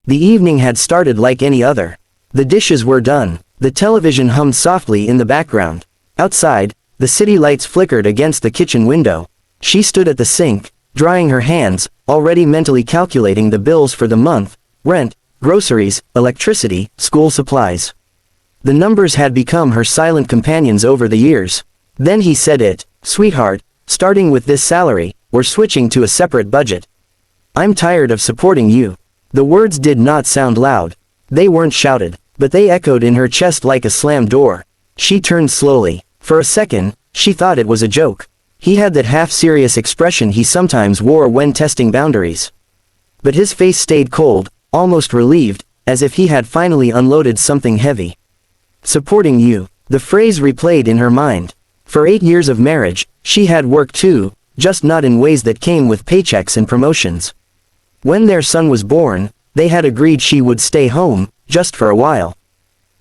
The evening had started like any other. The dishes were done. The television hummed softly in the background. Outside, the city lights flickered against the kitchen window. She stood at the sink, drying her hands, already mentally calculating the bills for the month: rent, groceries, electricity, school supplies. The numbers had become her silent companions over the years. Then he said it: "Sweetheart, starting with this salary, we're switching to a separate budget. I'm tired of supporting you." The words did not sound loud. They weren't shouted, but they echoed in her chest like a slammed door. She turned slowly. For a second, she thought it was a joke. He had that half-serious expression he sometimes wore when testing boundaries. But his face stayed cold, almost relieved, as if he had finally unloaded something heavy. Supporting you. The phrase replayed in her mind. For 8 years of marriage, she had worked too, just not in ways that came with paychecks and promotions. When their son was born, they had agreed she would stay home, just for a while.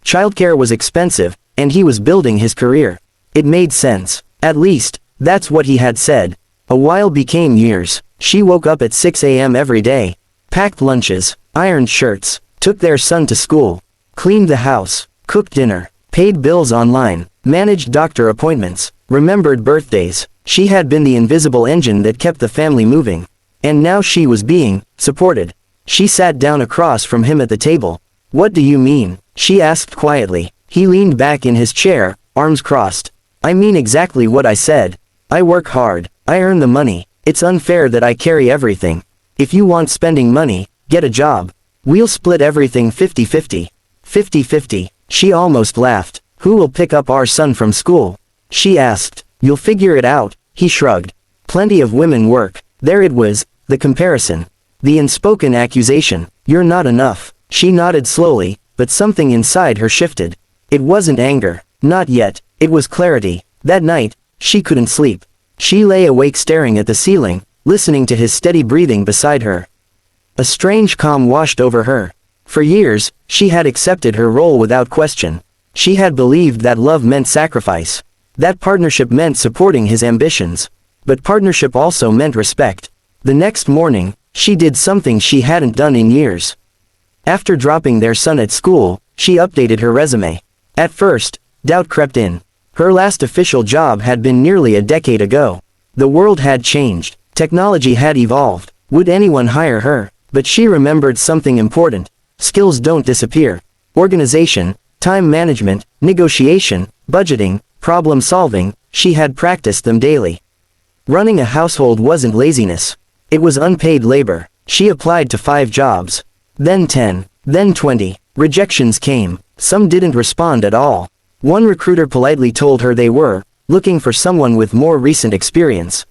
Childcare was expensive, and he was building his career. It made sense. At least, that's what he had said. A while became years. She woke up at 6 a.m. every day, packed lunches, ironed shirts, took their son to school, cleaned the house, cooked dinner, paid bills online, managed doctor appointments, remembered birthdays. She had been the invisible engine that kept the family moving. And now she was being supported. She sat down across from him at the table. "What do you mean?" she asked quietly. He leaned back in his chair, arms crossed. "I mean exactly what I said. I work hard. I earn the money. It's unfair that I carry everything. If you want spending money, get a job. We'll split everything 50-50. 50-50. She almost laughed. "Who will pick up our son from school?" she asked. "You'll figure it out," he shrugged. "Plenty of women work." There it was, the comparison. The unspoken accusation. "You're not enough." She nodded slowly, but something inside her shifted. It wasn't anger. Not yet. It was clarity. That night, she couldn't sleep. She lay awake staring at the ceiling, listening to his steady breathing beside her. A strange calm washed over her. For years, she had accepted her role without question. She had believed that love meant sacrifice. That partnership meant supporting his ambitions. But partnership also meant respect. The next morning, she did something she hadn't done in years. After dropping their son at school, she updated her resume. At first, doubt crept in. Her last official job had been nearly a decade ago. The world had changed. Technology had evolved. Would anyone hire her? But she remembered something important. Skills don't disappear. Organization, time management, negotiation, budgeting, problem solving, she had practiced them daily. Running a household wasn't laziness. It was unpaid labor. She applied to 5 jobs. Then 10. Then 20. Rejections came. Some didn't respond at all. One recruiter politely told her they were looking for someone with more recent experience.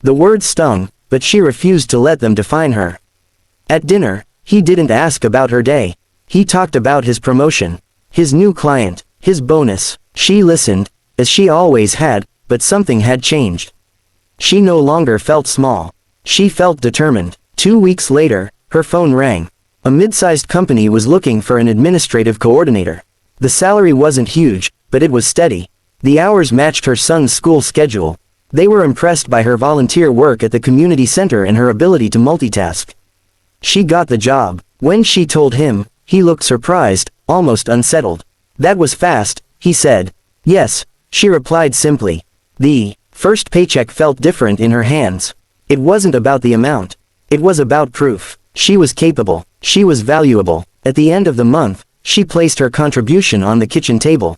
The word stung, but she refused to let them define her. At dinner, he didn't ask about her day. He talked about his promotion, his new client, his bonus. She listened, as she always had, but something had changed. She no longer felt small. She felt determined. 2 weeks later, her phone rang. A mid-sized company was looking for an administrative coordinator. The salary wasn't huge, but it was steady. The hours matched her son's school schedule. They were impressed by her volunteer work at the community center and her ability to multitask. She got the job. When she told him, he looked surprised, almost unsettled. "That was fast," he said. "Yes," she replied simply. The first paycheck felt different in her hands. It wasn't about the amount. It was about proof. She was capable. She was valuable. At the end of the month, she placed her contribution on the kitchen table.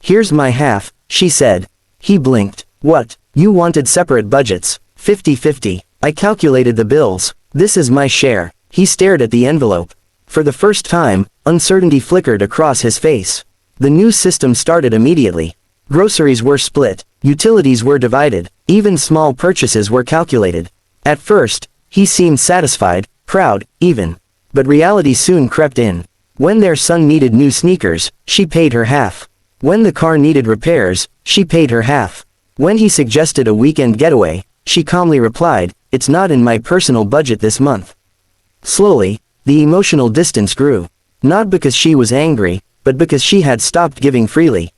"Here's my half," she said. He blinked. "What? You wanted separate budgets. 50-50. I calculated the bills. This is my share." He stared at the envelope. For the first time, uncertainty flickered across his face. The new system started immediately. Groceries were split. Utilities were divided. Even small purchases were calculated. At first, he seemed satisfied, proud, even. But reality soon crept in. When their son needed new sneakers, she paid her half. When the car needed repairs, she paid her half. When he suggested a weekend getaway, she calmly replied, "It's not in my personal budget this month." Slowly, the emotional distance grew. Not because she was angry, but because she had stopped giving freely.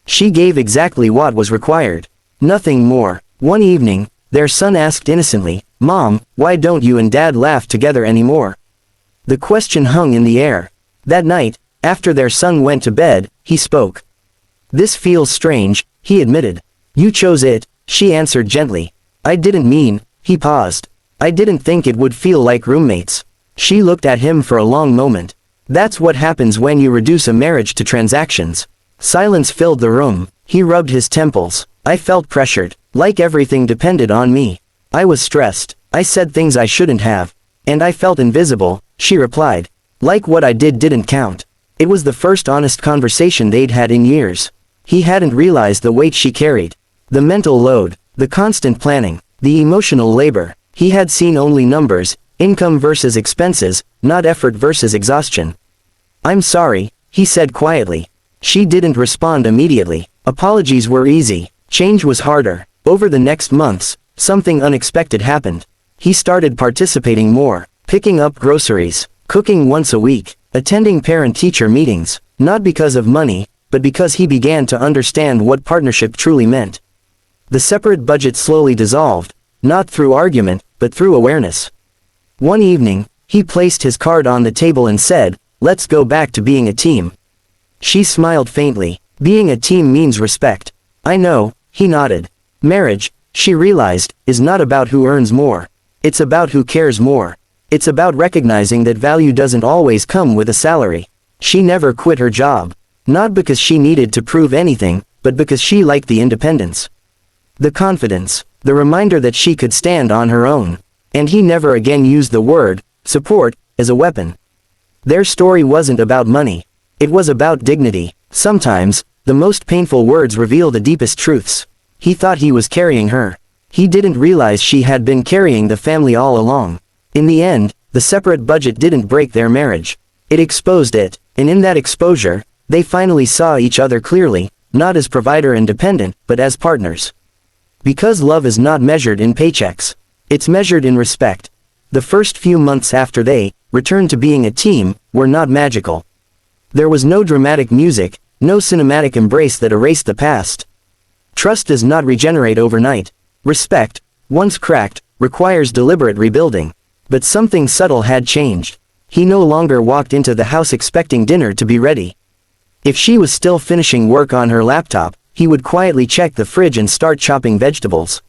She gave exactly what was required. Nothing more. One evening, their son asked innocently, "Mom, why don't you and Dad laugh together anymore?" The question hung in the air. That night, after their son went to bed, he spoke. "This feels strange," he admitted. "You chose it," she answered gently. "I didn't mean," he paused. "I didn't think it would feel like roommates." She looked at him for a long moment. That's what happens when you reduce a marriage to transactions. Silence filled the room. He rubbed his temples. "I felt pressured, like everything depended on me. I was stressed. I said things I shouldn't have. And I felt invisible," she replied. "Like what I did didn't count." It was the first honest conversation they'd had in years. He hadn't realized the weight she carried. The mental load, the constant planning, the emotional labor. He had seen only numbers, income versus expenses, not effort versus exhaustion. "I'm sorry," he said quietly. She didn't respond immediately. Apologies were easy. Change was harder. Over the next months, something unexpected happened. He started participating more, picking up groceries, cooking once a week, attending parent-teacher meetings, not because of money, but because he began to understand what partnership truly meant. The separate budget slowly dissolved, not through argument, but through awareness. One evening, he placed his card on the table and said, "Let's go back to being a team." She smiled faintly. "Being a team means respect." "I know," he nodded. Marriage, she realized, is not about who earns more. It's about who cares more. It's about recognizing that value doesn't always come with a salary. She never quit her job. Not because she needed to prove anything, but because she liked the independence. The confidence, the reminder that she could stand on her own. And he never again used the word, support, as a weapon. Their story wasn't about money. It was about dignity. Sometimes, the most painful words reveal the deepest truths. He thought he was carrying her. He didn't realize she had been carrying the family all along. In the end, the separate budget didn't break their marriage. It exposed it, and in that exposure, they finally saw each other clearly, not as provider and dependent, but as partners. Because love is not measured in paychecks. It's measured in respect. The first few months after they returned to being a team were not magical. There was no dramatic music, no cinematic embrace that erased the past. Trust does not regenerate overnight. Respect, once cracked, requires deliberate rebuilding. But something subtle had changed. He no longer walked into the house expecting dinner to be ready. If she was still finishing work on her laptop, he would quietly check the fridge and start chopping vegetables.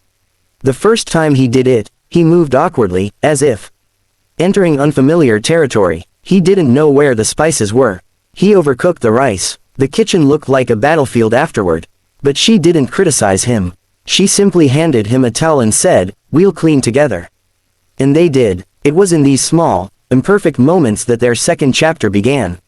The first time he did it, he moved awkwardly, as if entering unfamiliar territory. He didn't know where the spices were. He overcooked the rice. The kitchen looked like a battlefield afterward. But she didn't criticize him. She simply handed him a towel and said, "We'll clean together." And they did. It was in these small, imperfect moments that their second chapter began.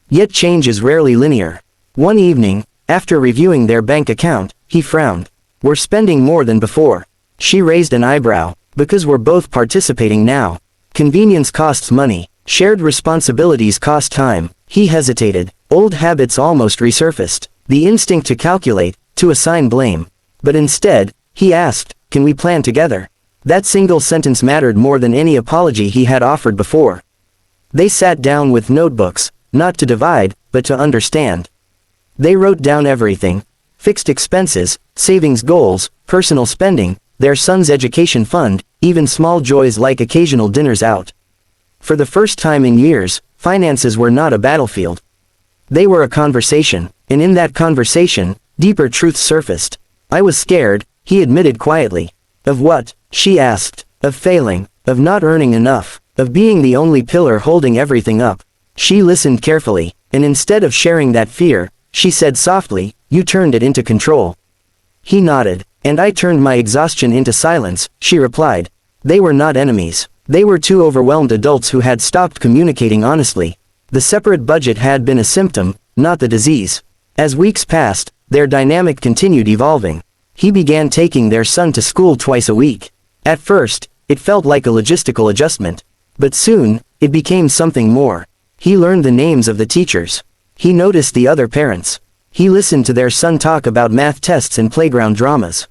Yet change is rarely linear. One evening, after reviewing their bank account, he frowned. "We're spending more than before." She raised an eyebrow. "Because we're both participating now. Convenience costs money. Shared responsibilities cost time." He hesitated. Old habits almost resurfaced. The instinct to calculate, to assign blame. But instead, he asked, "Can we plan together?" That single sentence mattered more than any apology he had offered before. They sat down with notebooks, not to divide, but to understand. They wrote down everything. Fixed expenses, savings goals, personal spending, their son's education fund, even small joys like occasional dinners out. For the first time in years, finances were not a battlefield. They were a conversation, and in that conversation, deeper truths surfaced. "I was scared," he admitted quietly. "Of what?" she asked. "Of failing, of not earning enough, of being the only pillar holding everything up." She listened carefully, and instead of sharing that fear, she said softly, "You turned it into control." He nodded. "And I turned my exhaustion into silence," she replied. They were not enemies. They were two overwhelmed adults who had stopped communicating honestly. The separate budget had been a symptom, not the disease. As weeks passed, their dynamic continued evolving. He began taking their son to school twice a week. At first, it felt like a logistical adjustment. But soon, it became something more. He learned the names of the teachers. He noticed the other parents. He listened to their son talk about math tests and playground dramas.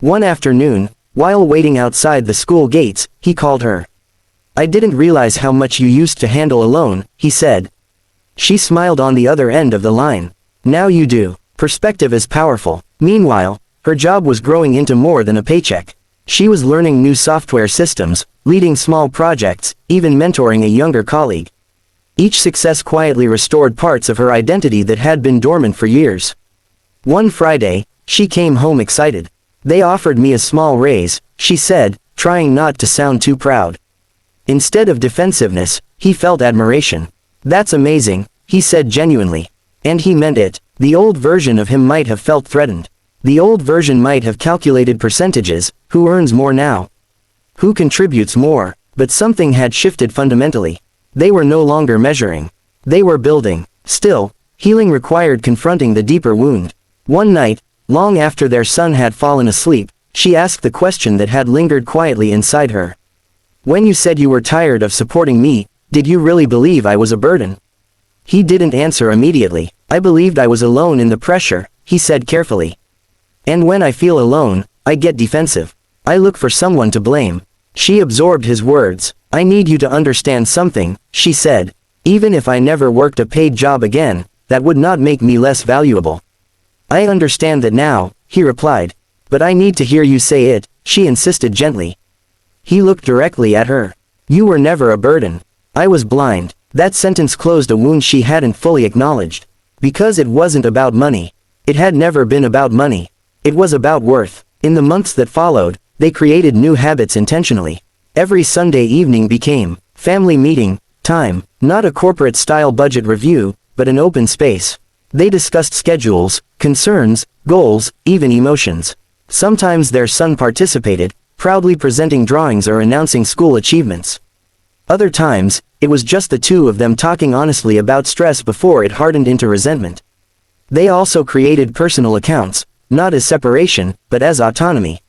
One afternoon, while waiting outside the school gates, he called her. "I didn't realize how much you used to handle alone," he said. She smiled on the other end of the line. "Now you do." Perspective is powerful. Meanwhile, her job was growing into more than a paycheck. She was learning new software systems, leading small projects, even mentoring a younger colleague. Each success quietly restored parts of her identity that had been dormant for years. One Friday, she came home excited. They offered me a small raise, she said, trying not to sound too proud. Instead of defensiveness, he felt admiration. That's amazing, he said genuinely. And he meant it. The old version of him might have felt threatened. The old version might have calculated percentages, who earns more now? Who contributes more? But something had shifted fundamentally. They were no longer measuring. They were building. Still, healing required confronting the deeper wound. One night, long after their son had fallen asleep, she asked the question that had lingered quietly inside her. When you said you were tired of supporting me, did you really believe I was a burden? He didn't answer immediately. I believed I was alone in the pressure, he said carefully. And when I feel alone, I get defensive. I look for someone to blame. She absorbed his words. I need you to understand something, she said. Even if I never worked a paid job again, that would not make me less valuable. I understand that now, he replied. But I need to hear you say it, she insisted gently. He looked directly at her. You were never a burden. I was blind. That sentence closed a wound she hadn't fully acknowledged. Because it wasn't about money. It had never been about money. It was about worth. In the months that followed, they created new habits intentionally. Every Sunday evening became family meeting time, not a corporate-style budget review, but an open space. They discussed schedules, concerns, goals, even emotions. Sometimes their son participated, proudly presenting drawings or announcing school achievements. Other times, it was just the two of them talking honestly about stress before it hardened into resentment. They also created personal accounts, not as separation, but as autonomy.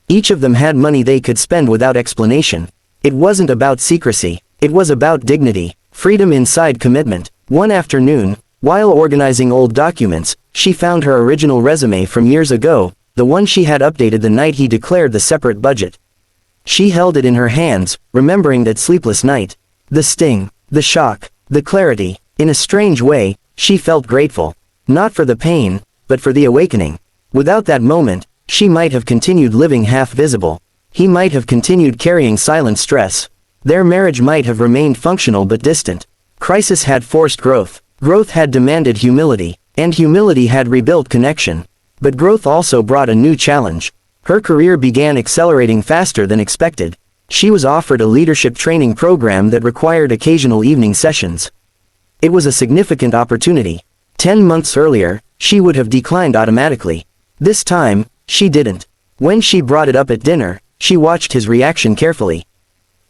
Each of them had money they could spend without explanation. It wasn't about secrecy, it was about dignity, freedom inside commitment. One afternoon, while organizing old documents, she found her original resume from years ago, the one she had updated the night he declared the separate budget. She held it in her hands, remembering that sleepless night. The sting, the shock, the clarity. In a strange way, she felt grateful. Not for the pain, but for the awakening. Without that moment, she might have continued living half-visible. He might have continued carrying silent stress. Their marriage might have remained functional but distant. Crisis had forced growth. Growth had demanded humility. And humility had rebuilt connection. But growth also brought a new challenge. Her career began accelerating faster than expected. She was offered a leadership training program that required occasional evening sessions. It was a significant opportunity. 10 months earlier, she would have declined automatically. This time, she didn't. When she brought it up at dinner, she watched his reaction carefully.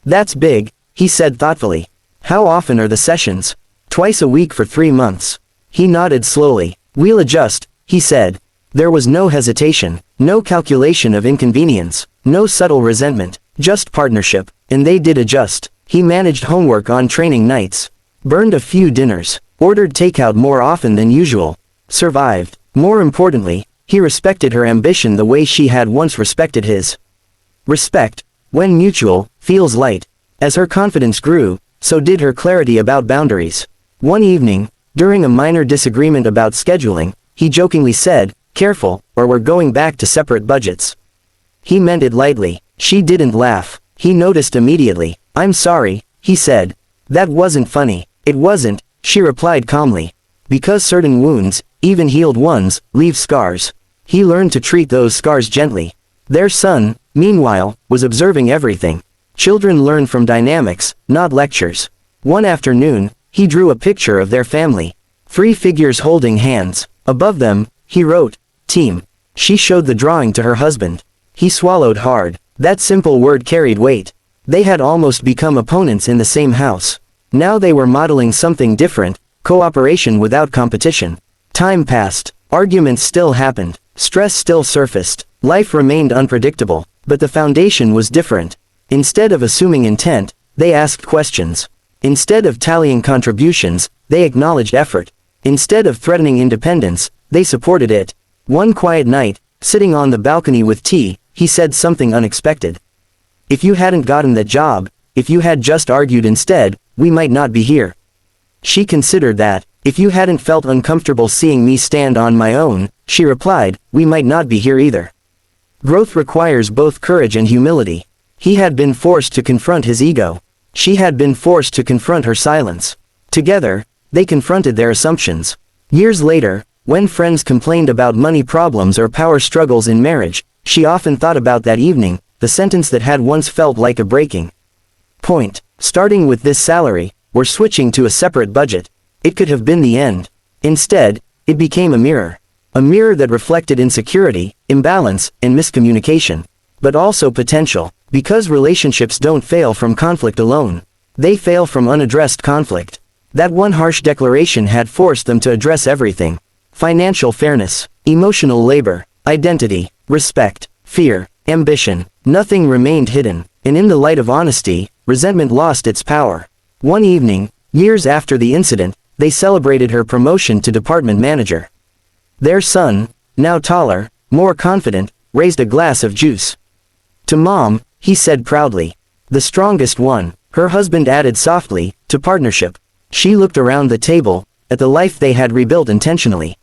That's big, he said thoughtfully. How often are the sessions? Twice a week for 3 months. He nodded slowly. We'll adjust, he said. There was no hesitation, no calculation of inconvenience, no subtle resentment, just partnership, and they did adjust. He managed homework on training nights, burned a few dinners, ordered takeout more often than usual, survived. More importantly, he respected her ambition the way she had once respected his. Respect, when mutual, feels light. As her confidence grew, so did her clarity about boundaries. One evening, during a minor disagreement about scheduling, he jokingly said, "Careful, or we're going back to separate budgets." He meant it lightly. She didn't laugh. He noticed immediately. "I'm sorry," he said. "That wasn't funny." "It wasn't," she replied calmly. Because certain wounds, even healed ones, leave scars. He learned to treat those scars gently. Their son, meanwhile, was observing everything. Children learn from dynamics, not lectures. One afternoon, he drew a picture of their family. 3 figures holding hands. Above them, he wrote, "Team." She showed the drawing to her husband. He swallowed hard. That simple word carried weight. They had almost become opponents in the same house. Now they were modeling something different, cooperation without competition. Time passed. Arguments still happened. Stress still surfaced. Life remained unpredictable. But the foundation was different. Instead of assuming intent, they asked questions. Instead of tallying contributions, they acknowledged effort. Instead of threatening independence, they supported it. One quiet night, sitting on the balcony with tea, he said something unexpected. "If you hadn't gotten that job, if you had just argued instead, we might not be here." She considered that. "If you hadn't felt uncomfortable seeing me stand on my own," she replied, "we might not be here either." Growth requires both courage and humility. He had been forced to confront his ego. She had been forced to confront her silence. Together, they confronted their assumptions. Years later, when friends complained about money problems or power struggles in marriage, she often thought about that evening, the sentence that had once felt like a breaking point. Starting with this salary, or switching to a separate budget. It could have been the end. Instead, it became a mirror. A mirror that reflected insecurity, imbalance, and miscommunication. But also potential, because relationships don't fail from conflict alone. They fail from unaddressed conflict. That one harsh declaration had forced them to address everything. Financial fairness, emotional labor, identity, respect, fear, ambition. Nothing remained hidden, and in the light of honesty, resentment lost its power. One evening, years after the incident, they celebrated her promotion to department manager. Their son, now taller, more confident, raised a glass of juice. To Mom, he said proudly. The strongest one, her husband added softly, to partnership. She looked around the table, at the life they had rebuilt intentionally.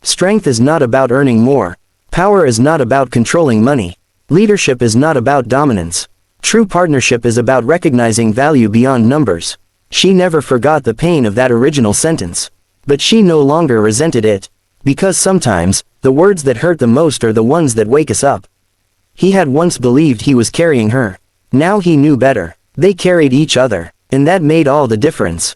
Strength is not about earning more. Power is not about controlling money. Leadership is not about dominance. True partnership is about recognizing value beyond numbers. She never forgot the pain of that original sentence. But she no longer resented it. Because sometimes, the words that hurt the most are the ones that wake us up. He had once believed he was carrying her. Now he knew better. They carried each other, and that made all the difference.